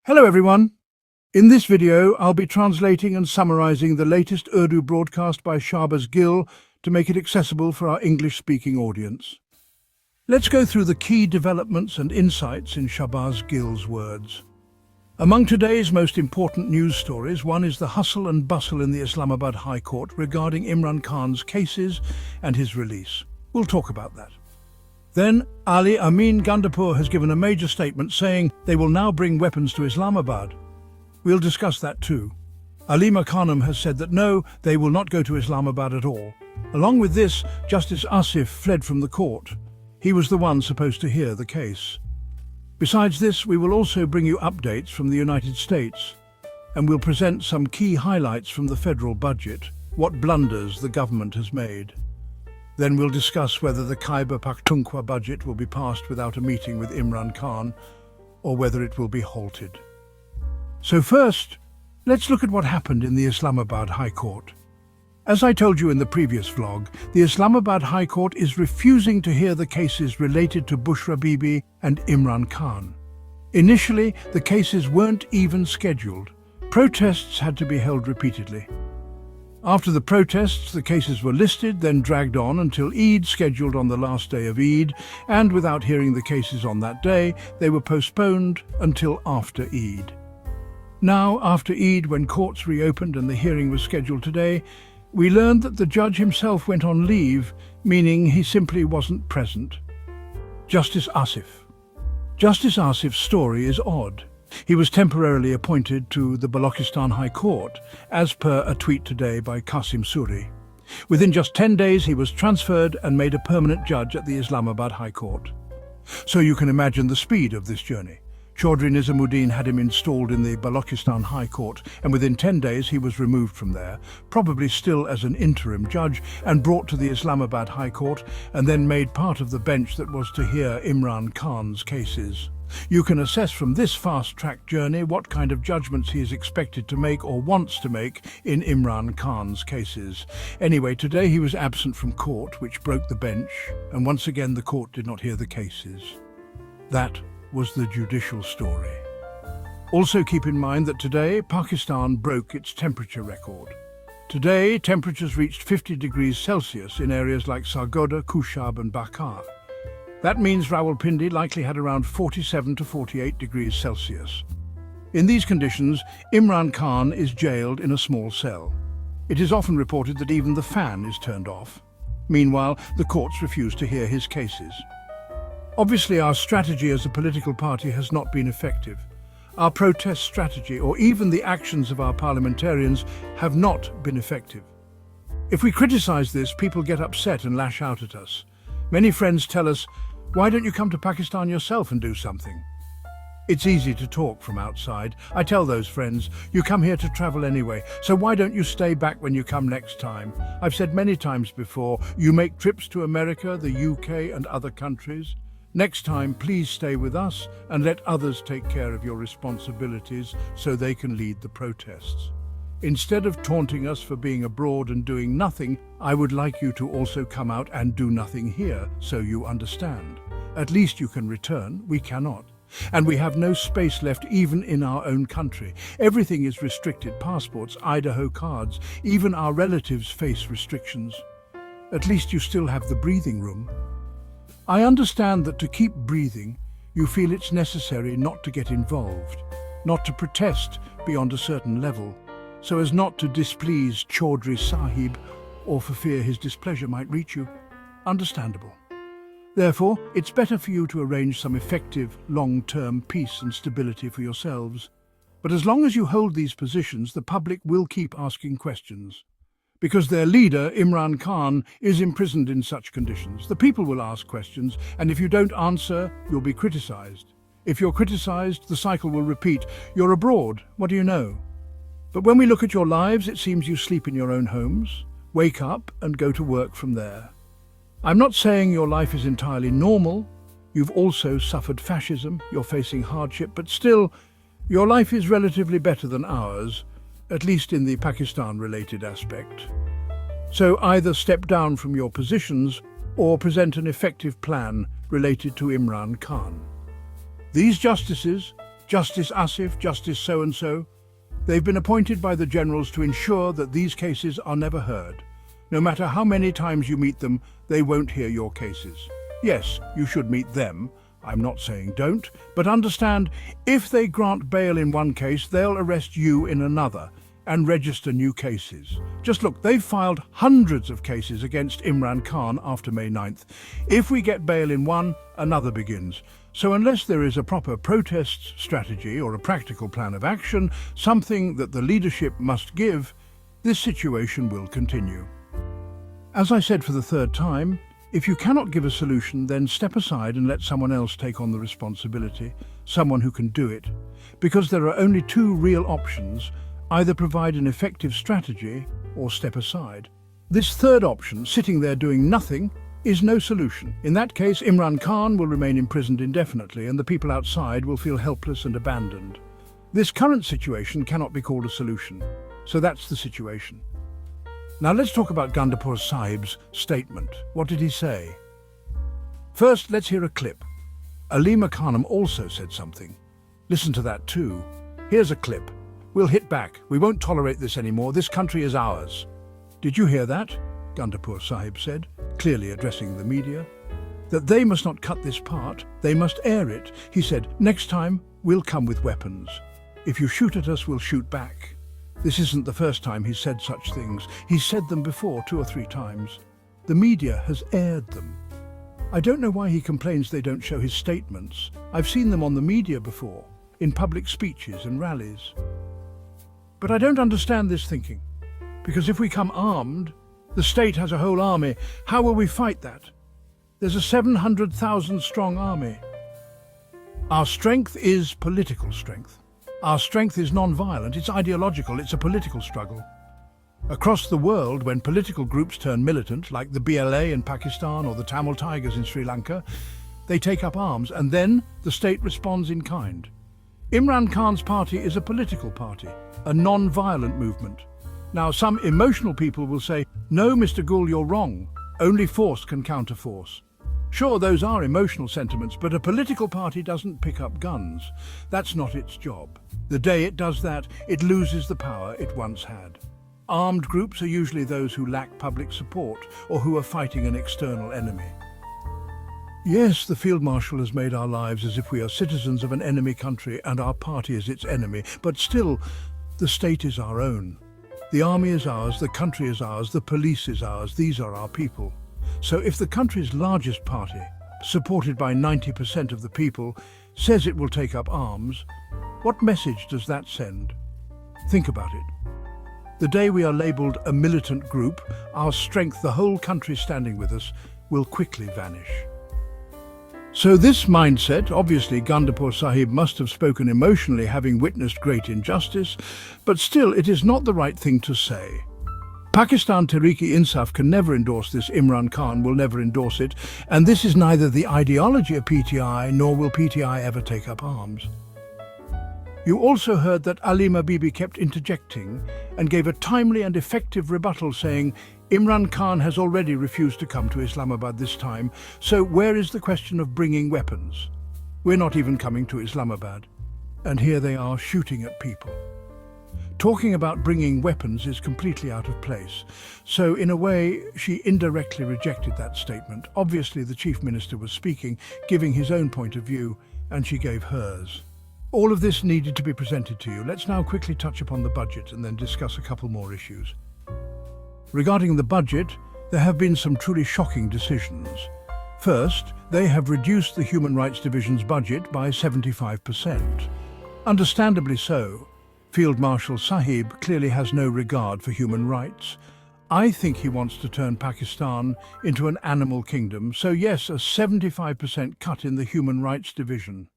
Hello everyone. In this video, I'll be translating and summarizing the latest Urdu broadcast by Shahbaz Gill to make it accessible for our English-speaking audience. Let's go through the key developments and insights in Shahbaz Gill's words. Among today's most important news stories, one is the hustle and bustle in the Islamabad High Court regarding Imran Khan's cases and his release. We'll talk about that. Then, Ali Amin Gandapur has given a major statement saying they will now bring weapons to Islamabad. We'll discuss that too. Alima Khanum has said that no, they will not go to Islamabad at all. Along with this, Justice Asif fled from the court. He was the one supposed to hear the case. Besides this, we will also bring you updates from the United States, and we'll present some key highlights from the federal budget, what blunders the government has made. Then we'll discuss whether the Khyber Pakhtunkhwa budget will be passed without a meeting with Imran Khan, or whether it will be halted. So first, let's look at what happened in the Islamabad High Court. As I told you in the previous vlog, the Islamabad High Court is refusing to hear the cases related to Bushra Bibi and Imran Khan. Initially, the cases weren't even scheduled. Protests had to be held repeatedly. After the protests, the cases were listed, then dragged on until Eid, scheduled on the last day of Eid, and without hearing the cases on that day, they were postponed until after Eid. Now, after Eid, when courts reopened and the hearing was scheduled today, we learned that the judge himself went on leave, meaning he simply wasn't present. Justice Asif's story is odd. He was temporarily appointed to the Balochistan High Court, as per a tweet today by Qasim Suri. Within just 10 days, he was transferred and made a permanent judge at the Islamabad High Court. So you can imagine the speed of this journey. Chaudhry Nizamuddin had him installed in the Balochistan High Court, and within 10 days he was removed from there, probably still as an interim judge, and brought to the Islamabad High Court, and then made part of the bench that was to hear Imran Khan's cases. You can assess from this fast-track journey what kind of judgments he is expected to make or wants to make in Imran Khan's cases. Anyway, today he was absent from court, which broke the bench, and once again the court did not hear the cases. That was the judicial story. Also keep in mind that today Pakistan broke its temperature record. Today temperatures reached 50 degrees Celsius in areas like Sargodha, Kushab and Bakar. That means Rawalpindi likely had around 47 to 48 degrees Celsius. In these conditions, Imran Khan is jailed in a small cell. It is often reported that even the fan is turned off. Meanwhile, the courts refuse to hear his cases. Obviously, our strategy as a political party has not been effective. Our protest strategy, or even the actions of our parliamentarians, have not been effective. If we criticize this, people get upset and lash out at us. Many friends tell us, "Why don't you come to Pakistan yourself and do something?" It's easy to talk from outside. I tell those friends, "You come here to travel anyway, so why don't you stay back when you come next time?" I've said many times before, you make trips to America, the UK and other countries. Next time, please stay with us and let others take care of your responsibilities so they can lead the protests. Instead of taunting us for being abroad and doing nothing, I would like you to also come out and do nothing here, so you understand. At least you can return, we cannot. And we have no space left even in our own country. Everything is restricted, passports, Idaho cards, even our relatives face restrictions. At least you still have the breathing room. I understand that to keep breathing, you feel it's necessary not to get involved, not to protest beyond a certain level, so as not to displease Chaudhry Sahib or for fear his displeasure might reach you. Understandable. Therefore, it's better for you to arrange some effective, long-term peace and stability for yourselves. But as long as you hold these positions, the public will keep asking questions. Because their leader, Imran Khan, is imprisoned in such conditions. The people will ask questions, and if you don't answer, you'll be criticized. If you're criticized, the cycle will repeat. You're abroad, what do you know? But when we look at your lives, it seems you sleep in your own homes, wake up and go to work from there. I'm not saying your life is entirely normal. You've also suffered fascism, you're facing hardship, but still, your life is relatively better than ours, at least in the Pakistan-related aspect. So either step down from your positions or present an effective plan related to Imran Khan. These justices, Justice Asif, Justice so-and-so. They've been appointed by the generals to ensure that these cases are never heard. No matter how many times you meet them, they won't hear your cases. Yes, you should meet them. I'm not saying don't, but understand, if they grant bail in one case, they'll arrest you in another and register new cases. Just look, they've filed hundreds of cases against Imran Khan after May 9th. If we get bail in one, another begins. So unless there is a proper protest strategy or a practical plan of action, something that the leadership must give, this situation will continue. As I said for the third time, if you cannot give a solution, then step aside and let someone else take on the responsibility, someone who can do it. Because there are only two real options: either provide an effective strategy or step aside. This third option, sitting there doing nothing, is no solution. In that case, Imran Khan will remain imprisoned indefinitely and the people outside will feel helpless and abandoned. This current situation cannot be called a solution. So that's the situation. Now let's talk about Gandapur Sahib's statement. What did he say? First, let's hear a clip. Alima Khanum also said something. Listen to that too. Here's a clip. We'll hit back. We won't tolerate this anymore. This country is ours. Did you hear that? Gandapur Sahib said, clearly addressing the media. That they must not cut this part, they must air it. He said, next time, we'll come with weapons. If you shoot at us, we'll shoot back. This isn't the first time he's said such things. He's said them before 2 or 3 times. The media has aired them. I don't know why he complains they don't show his statements. I've seen them on the media before, in public speeches and rallies. But I don't understand this thinking, because if we come armed, the state has a whole army. How will we fight that? There's a 700,000 strong army. Our strength is political strength. Our strength is non-violent, it's ideological, it's a political struggle. Across the world, when political groups turn militant, like the BLA in Pakistan or the Tamil Tigers in Sri Lanka, they take up arms and then the state responds in kind. Imran Khan's party is a political party, a non-violent movement. Now, some emotional people will say, no, Mr. Gill, you're wrong. Only force can counter force. Sure, those are emotional sentiments, but a political party doesn't pick up guns. That's not its job. The day it does that, it loses the power it once had. Armed groups are usually those who lack public support or who are fighting an external enemy. Yes, the Field Marshal has made our lives as if we are citizens of an enemy country and our party is its enemy, but still, the state is our own. The army is ours, the country is ours, the police is ours, these are our people. So if the country's largest party, supported by 90% of the people, says it will take up arms, what message does that send? Think about it. The day we are labelled a militant group, our strength, the whole country standing with us, will quickly vanish. So this mindset, obviously Gandapur Sahib must have spoken emotionally, having witnessed great injustice, but still it is not the right thing to say. Pakistan Tehreek-e-Insaf can never endorse this, Imran Khan will never endorse it, and this is neither the ideology of PTI nor will PTI ever take up arms. You also heard that Alima Bibi kept interjecting and gave a timely and effective rebuttal saying, Imran Khan has already refused to come to Islamabad this time, so where is the question of bringing weapons? We're not even coming to Islamabad. And here they are shooting at people. Talking about bringing weapons is completely out of place. So in a way, she indirectly rejected that statement. Obviously, the Chief Minister was speaking, giving his own point of view, and she gave hers. All of this needed to be presented to you. Let's now quickly touch upon the budget and then discuss a couple more issues. Regarding the budget, there have been some truly shocking decisions. First, they have reduced the Human Rights Division's budget by 75%. Understandably so. Field Marshal Sahib clearly has no regard for human rights. I think he wants to turn Pakistan into an animal kingdom, so yes, a 75% cut in the Human Rights Division.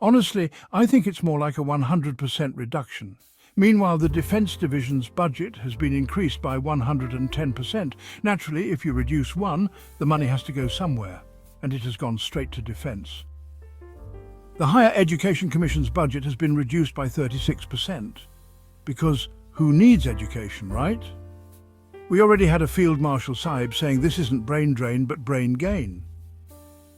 Honestly, I think it's more like a 100% reduction. Meanwhile, the Defence Division's budget has been increased by 110%. Naturally, if you reduce one, the money has to go somewhere, and it has gone straight to defence. The Higher Education Commission's budget has been reduced by 36%. Because who needs education, right? We already had a Field Marshal Sahib saying this isn't brain drain but brain gain.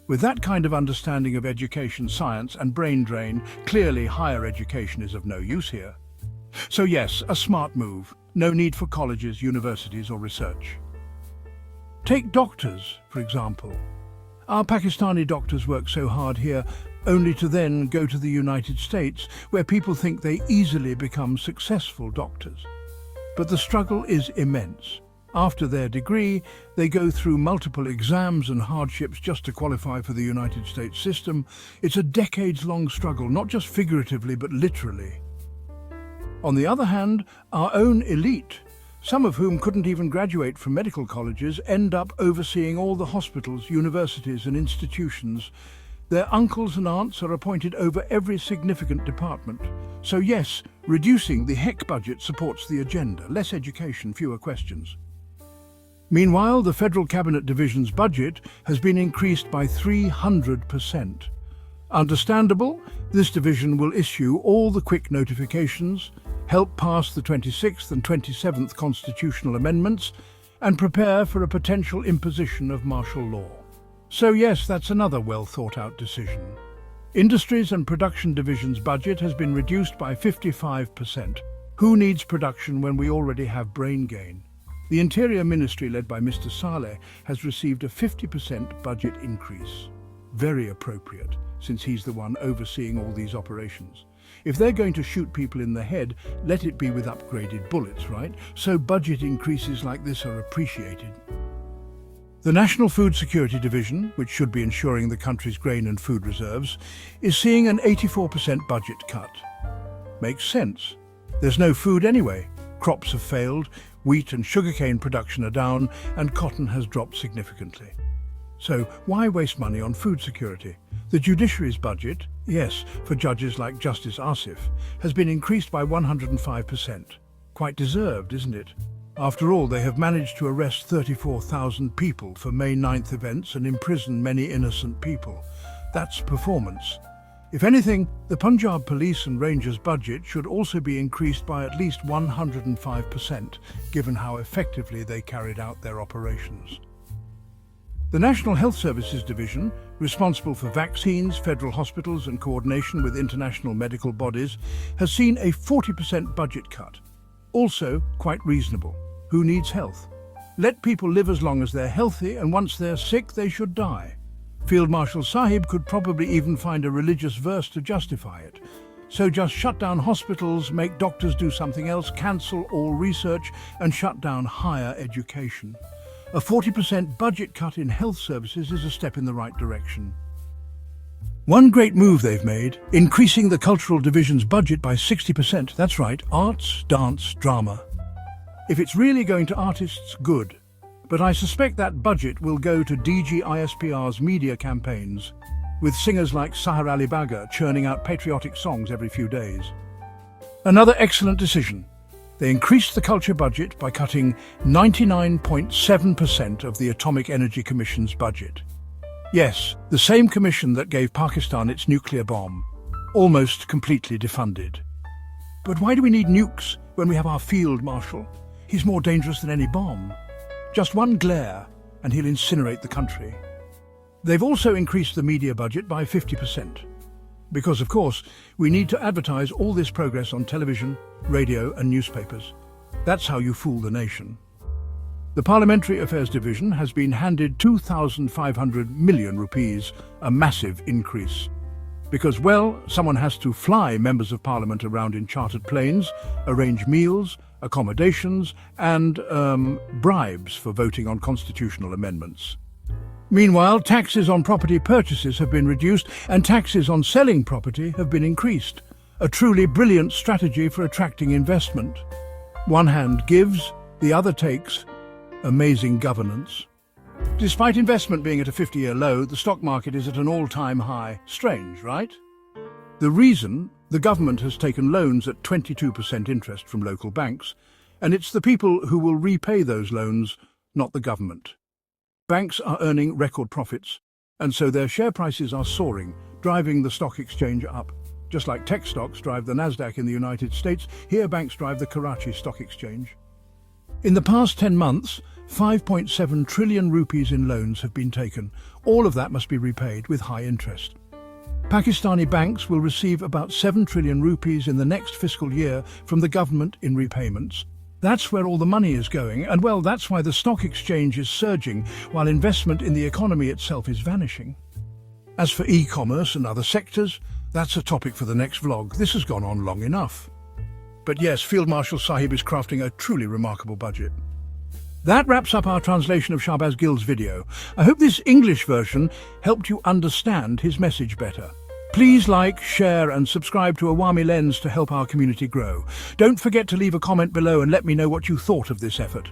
With that kind of understanding of education, science and brain drain, clearly higher education is of no use here. So yes, a smart move. No need for colleges, universities or research. Take doctors, for example. Our Pakistani doctors work so hard here, only to then go to the United States, where people think they easily become successful doctors. But the struggle is immense. After their degree, they go through multiple exams and hardships just to qualify for the United States system. It's a decades-long struggle, not just figuratively, but literally. On the other hand, our own elite, some of whom couldn't even graduate from medical colleges, end up overseeing all the hospitals, universities and institutions. Their uncles and aunts are appointed over every significant department. So yes, reducing the HEC budget supports the agenda. Less education, fewer questions. Meanwhile, the Federal Cabinet Division's budget has been increased by 300%. Understandable, this division will issue all the quick notifications, help pass the 26th and 27th constitutional amendments, and prepare for a potential imposition of martial law. So yes, that's another well-thought-out decision. Industries and Production Division's budget has been reduced by 55%. Who needs production when we already have brain gain? The Interior Ministry, led by Mr. Saleh, has received a 50% budget increase. Very appropriate, since he's the one overseeing all these operations. If they're going to shoot people in the head, let it be with upgraded bullets, right? So budget increases like this are appreciated. The National Food Security Division, which should be ensuring the country's grain and food reserves, is seeing an 84% budget cut. Makes sense. There's no food anyway. Crops have failed, wheat and sugarcane production are down, and cotton has dropped significantly. So why waste money on food security? The judiciary's budget, yes, for judges like Justice Asif, has been increased by 105%. Quite deserved, isn't it? After all, they have managed to arrest 34,000 people for May 9th events and imprison many innocent people. That's performance. If anything, the Punjab Police and Rangers budget should also be increased by at least 105%, given how effectively they carried out their operations. The National Health Services Division, responsible for vaccines, federal hospitals and coordination with international medical bodies, has seen a 40% budget cut. Also quite reasonable. Who needs health? Let people live as long as they're healthy, and once they're sick, they should die. Field Marshal Sahib could probably even find a religious verse to justify it. So just shut down hospitals, make doctors do something else, cancel all research, and shut down higher education. A 40% budget cut in health services is a step in the right direction. One great move they've made, increasing the Cultural Division's budget by 60%. That's right, arts, dance, drama. If it's really going to artists, good. But I suspect that budget will go to DG ISPR's media campaigns, with singers like Sahar Ali Bagha churning out patriotic songs every few days. Another excellent decision. They increased the culture budget by cutting 99.7% of the Atomic Energy Commission's budget. Yes, the same commission that gave Pakistan its nuclear bomb, almost completely defunded. But why do we need nukes when we have our field marshal? He's more dangerous than any bomb. Just one glare and he'll incinerate the country. They've also increased the media budget by 50%. Because, of course, we need to advertise all this progress on television, radio and newspapers. That's how you fool the nation. The Parliamentary Affairs Division has been handed 2,500 million rupees, a massive increase. Because, well, someone has to fly members of Parliament around in chartered planes, arrange meals, accommodations and bribes for voting on constitutional amendments. Meanwhile, taxes on property purchases have been reduced and taxes on selling property have been increased. A truly brilliant strategy for attracting investment. One hand gives, the other takes. Amazing governance. Despite investment being at a 50-year low, the stock market is at an all-time high. Strange, right? The reason, the government has taken loans at 22% interest from local banks, and it's the people who will repay those loans, not the government. Banks are earning record profits, and so their share prices are soaring, driving the stock exchange up. Just like tech stocks drive the Nasdaq in the United States, here banks drive the Karachi Stock Exchange. In the past 10 months, 5.7 trillion rupees in loans have been taken. All of that must be repaid with high interest. Pakistani banks will receive about 7 trillion rupees in the next fiscal year from the government in repayments. That's where all the money is going, and well, that's why the stock exchange is surging, while investment in the economy itself is vanishing. As for e-commerce and other sectors, that's a topic for the next vlog. This has gone on long enough. But yes, Field Marshal Sahib is crafting a truly remarkable budget. That wraps up our translation of Shahbaz Gill's video. I hope this English version helped you understand his message better. Please like, share and subscribe to Awami Lens to help our community grow. Don't forget to leave a comment below and let me know what you thought of this effort.